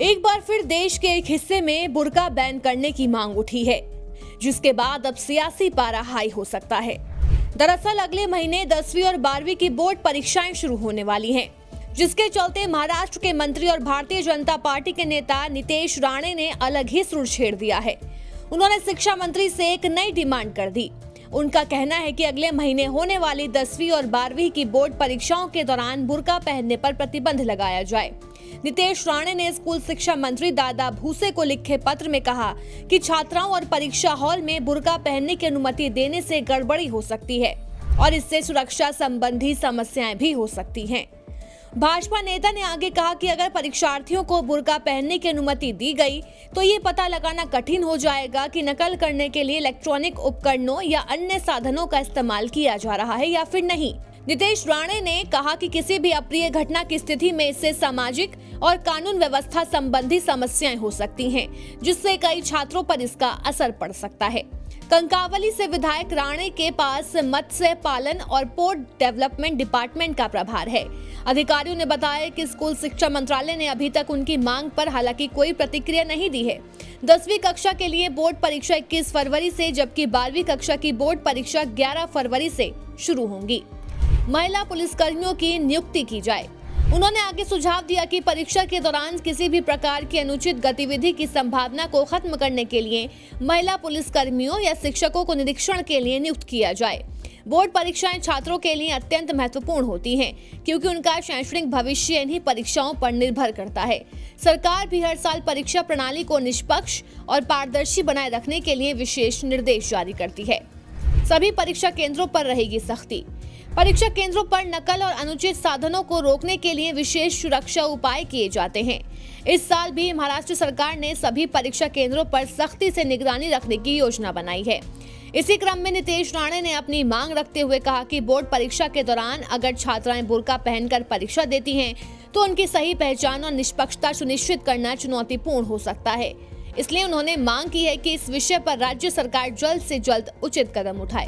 एक बार फिर देश के एक हिस्से में बुर्का बैन करने की मांग उठी है, जिसके बाद अब सियासी पारा हाई हो सकता है। दरअसल अगले महीने 10वीं और 12वीं की बोर्ड परीक्षाएं शुरू होने वाली हैं, जिसके चलते महाराष्ट्र के मंत्री और भारतीय जनता पार्टी के नेता नितेश राणे ने अलग ही सुर छेड़ दिया है। उन्होंने शिक्षा मंत्री से एक नई डिमांड कर दी। उनका कहना है कि अगले महीने होने वाली 10वीं और 12वीं की बोर्ड परीक्षाओं के दौरान बुर्का पहनने पर प्रतिबंध लगाया जाए। नितेश राणे ने स्कूल शिक्षा मंत्री दादा भूसे को लिखे पत्र में कहा कि छात्राओं और परीक्षा हॉल में बुर्का पहनने की अनुमति देने से गड़बड़ी हो सकती है और इससे सुरक्षा संबंधी समस्याएं भी हो सकती हैं। भाजपा नेता ने आगे कहा कि अगर परीक्षार्थियों को बुर्का पहनने की अनुमति दी गई तो ये पता लगाना कठिन हो जाएगा कि नकल करने के लिए इलेक्ट्रॉनिक उपकरणों या अन्य साधनों का इस्तेमाल किया जा रहा है या फिर नहीं। नितेश राणे ने कहा कि किसी भी अप्रिय घटना की स्थिति में इससे सामाजिक और कानून व्यवस्था संबंधी समस्याएं हो सकती हैं, जिससे कई छात्रों पर इसका असर पड़ सकता है। कंकावली से विधायक राणे के पास मत्स्य पालन और पोर्ट डेवलपमेंट डिपार्टमेंट का प्रभार है। अधिकारियों ने बताया कि स्कूल शिक्षा मंत्रालय ने अभी तक उनकी मांग पर हालांकि कोई प्रतिक्रिया नहीं दी है। 10वीं कक्षा के लिए बोर्ड परीक्षा 21 फरवरी से, जबकि 12वीं कक्षा की बोर्ड परीक्षा 11 फरवरी से शुरू होंगी। महिला पुलिसकर्मियों की नियुक्ति की जाए। उन्होंने आगे सुझाव दिया कि परीक्षा के दौरान किसी भी प्रकार की अनुचित गतिविधि की संभावना को खत्म करने के लिए महिला पुलिसकर्मियों या शिक्षकों को निरीक्षण के लिए नियुक्त किया जाए। बोर्ड परीक्षाएं छात्रों के लिए अत्यंत महत्वपूर्ण होती हैं, क्योंकि उनका शैक्षणिक भविष्य इन्हीं परीक्षाओं पर निर्भर करता है। सरकार भी हर साल परीक्षा प्रणाली को निष्पक्ष और पारदर्शी बनाए रखने के लिए विशेष निर्देश जारी करती है। सभी परीक्षा केंद्रों पर रहेगी सख्ती। परीक्षा केंद्रों पर नकल और अनुचित साधनों को रोकने के लिए विशेष सुरक्षा उपाय किए जाते हैं। इस साल भी महाराष्ट्र सरकार ने सभी परीक्षा केंद्रों पर सख्ती से निगरानी रखने की योजना बनाई है। इसी क्रम में नितेश राणे ने अपनी मांग रखते हुए कहा कि बोर्ड परीक्षा के दौरान अगर छात्राएं बुर्का पहनकर परीक्षा देती हैं, तो उनकी सही पहचान और निष्पक्षता सुनिश्चित करना चुनौतीपूर्ण हो सकता है। इसलिए उन्होंने मांग की है कि इस विषय पर राज्य सरकार जल्द से जल्द उचित कदम उठाए।